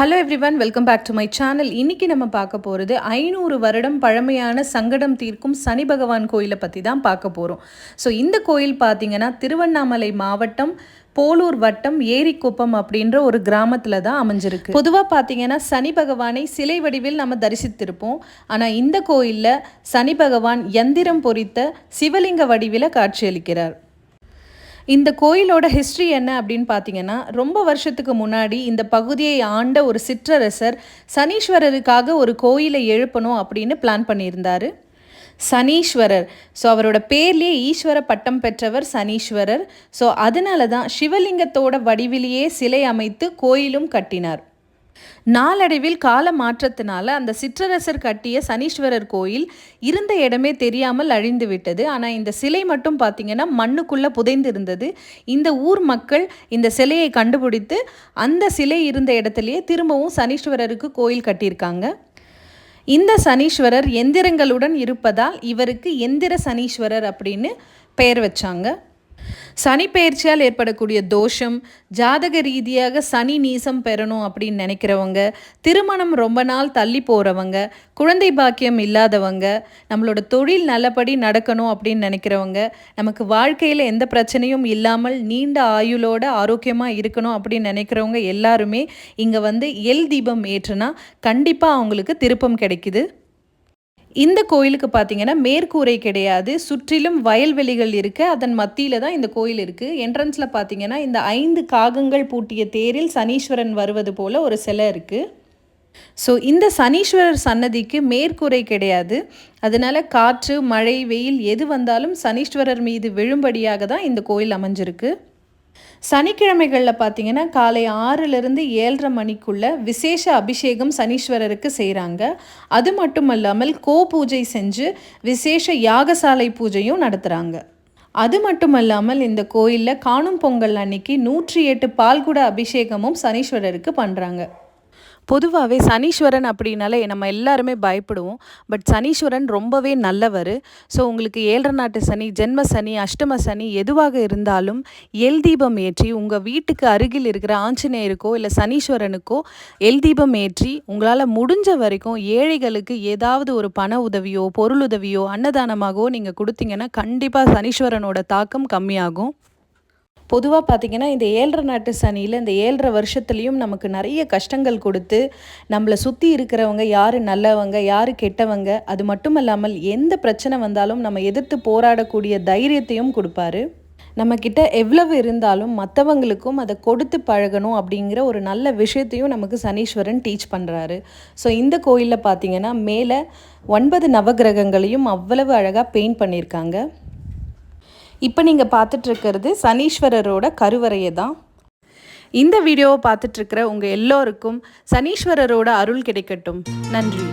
Hello everyone, welcome back to my channel. இன்றைக்கி நம்ம பார்க்க போகிறது 500 வருடம் பழமையான சங்கடம் தீர்க்கும் சனி பகவான் கோயிலை பற்றி தான் பார்க்க போகிறோம். ஸோ இந்த கோயில் பார்த்திங்கன்னா திருவண்ணாமலை மாவட்டம் போலூர் வட்டம் ஏரிக்குப்பம் அப்படின்ற ஒரு கிராமத்தில் தான் அமைஞ்சிருக்கு. பொதுவாக பார்த்திங்கன்னா சனி பகவானை சிலை வடிவில் நம்ம தரிசித்திருப்போம். ஆனால் இந்த கோயிலில் சனி பகவான் யந்திரம் பொறித்த சிவலிங்க வடிவில் காட்சியளிக்கிறார். இந்த கோயிலோட ஹிஸ்ட்ரி என்ன அப்படின்னு பார்த்தீங்கன்னா, ரொம்ப வருஷத்துக்கு முன்னாடி இந்த பகுதியை ஆண்ட ஒரு சிற்றரசர் சனீஸ்வரருக்காக ஒரு கோயிலை எழுப்பணும் அப்படின்னு பிளான் பண்ணியிருந்தார். சனீஸ்வரர், ஸோ அவரோட பேர்லேயே ஈஸ்வர பட்டம் பெற்றவர் சனீஸ்வரர். ஸோ அதனால தான் சிவலிங்கத்தோட வடிவிலேயே சிலை அமைத்து கோயிலும் கட்டினார். நாளடைவில் கால மாற்றத்தினால அந்த சிற்றரசர் கட்டிய சனீஸ்வரர் கோயில் இருந்த இடமே தெரியாமல் அழிந்து விட்டது. ஆனால் இந்த சிலை மட்டும் பார்த்திங்கன்னா மண்ணுக்குள்ளே புதைந்து இருந்தது. இந்த ஊர் மக்கள் இந்த சிலையை கண்டுபிடித்து அந்த சிலை இருந்த இடத்துலையே திரும்பவும் சனீஸ்வரருக்கு கோயில் கட்டியிருக்காங்க. இந்த சனீஸ்வரர் எந்திரங்களுடன் இருப்பதால் இவருக்கு எந்திர சனீஸ்வரர் அப்படின்னு பெயர் வச்சாங்க. சனி பெயர்ச்சியால் ஏற்படக்கூடிய தோஷம், ஜாதக ரீதியாக சனி நீசம் பெறணும் அப்படின்னு நினைக்கிறவங்க, திருமணம் ரொம்ப நாள் தள்ளி போகிறவங்க, குழந்தை பாக்கியம் இல்லாதவங்க, நம்மளோட தொழில் நல்லபடி நடக்கணும் அப்படின்னு நினைக்கிறவங்க, நமக்கு வாழ்க்கையில் எந்த பிரச்சனையும் இல்லாமல் நீண்ட ஆயுளோட ஆரோக்கியமாக இருக்கணும் அப்படின்னு நினைக்கிறவங்க எல்லாருமே இங்கே வந்து எல் தீபம் ஏற்றுனா கண்டிப்பாக அவங்களுக்கு திருப்பம் கிடைக்குது. இந்த கோயிலுக்கு பார்த்தீங்கன்னா மேற்கூரை கிடையாது, சுற்றிலும் வயல்வெளிகள் இருக்குது. அதன் மத்தியில் தான் இந்த கோயில் இருக்குது. என்ட்ரன்ஸில் பார்த்தீங்கன்னா இந்த 5 காகங்கள் பூட்டிய தேரில் சனீஸ்வரன் வருவது போல் ஒரு சிலை இருக்குது. ஸோ இந்த சனீஸ்வரர் சன்னதிக்கு மேற்கூரை கிடையாது. அதனால் காற்று, மழை, வெயில் எது வந்தாலும் சனீஸ்வரர் மீது விழும்படியாக தான் இந்த கோயில் அமைஞ்சிருக்கு. சனிக்கிழமைகளில் பார்த்திங்கன்னா காலை 6லேருந்து 7:30 மணிக்குள்ளே விசேஷ அபிஷேகம் சனீஸ்வரருக்கு செய்கிறாங்க. அது மட்டும் இல்லாமல் பூஜை செஞ்சு விசேஷ யாகசாலை பூஜையும் நடத்துகிறாங்க. அது மட்டும் இல்லாமல் இந்த கோயிலில் காணும் பொங்கல் அன்னைக்கு 108 பால்குட அபிஷேகமும் சனீஸ்வரருக்கு பண்ணுறாங்க. பொதுவாகவே சனீஸ்வரன் அப்படின்னாலே நம்ம எல்லாருமே பயப்படுவோம். பட் சனீஸ்வரன் ரொம்பவே நல்லவர். ஸோ உங்களுக்கு 7 நாட்டு சனி, ஜென்ம சனி, அஷ்டம சனி எதுவாக இருந்தாலும் எல் தீபம் ஏற்றி உங்கள் வீட்டுக்கு அருகில் இருக்கிற ஆஞ்சநேயருக்கோ இல்லை சனீஸ்வரனுக்கோ எல் தீபம் ஏற்றி உங்களால் முடிஞ்ச வரைக்கும் ஏழைகளுக்கு ஏதாவது ஒரு பண உதவியோ பொருளுதவியோ அன்னதானமாகவோ நீங்கள் கொடுத்தீங்கன்னா கண்டிப்பாக சனீஸ்வரனோட தாக்கம் கம்மியாகும். பொதுவாக பார்த்திங்கன்னா இந்த 7 நாட்டு சனியில் இந்த 7 வருஷத்துலேயும் நமக்கு நிறைய கஷ்டங்கள் கொடுத்து நம்மளை சுற்றி இருக்கிறவங்க யார் நல்லவங்க யார் கெட்டவங்க, அது மட்டும் இல்லாமல் எந்த பிரச்சனை வந்தாலும் நம்ம எதிர்த்து போராடக்கூடிய தைரியத்தையும் கொடுப்பாரு. நம்மக்கிட்ட எவ்வளவு இருந்தாலும் மற்றவங்களுக்கும் அதை கொடுத்து பழகணும் அப்படிங்கிற ஒரு நல்ல விஷயத்தையும் நமக்கு சனீஸ்வரன் டீச் பண்ணுறாரு. ஸோ இந்த கோயிலில் பார்த்திங்கன்னா மேலே 9 நவகிரகங்களையும் அவ்வளவு அழகாக பெயிண்ட் பண்ணியிருக்காங்க. இப்போ நீங்கள் பார்த்துட்ருக்கிறது சனீஸ்வரரோட கருவறையை தான். இந்த வீடியோவை பார்த்துட்ருக்கிற உங்கள் எல்லோருக்கும் சனீஸ்வரரோட அருள் கிடைக்கட்டும். நன்றி.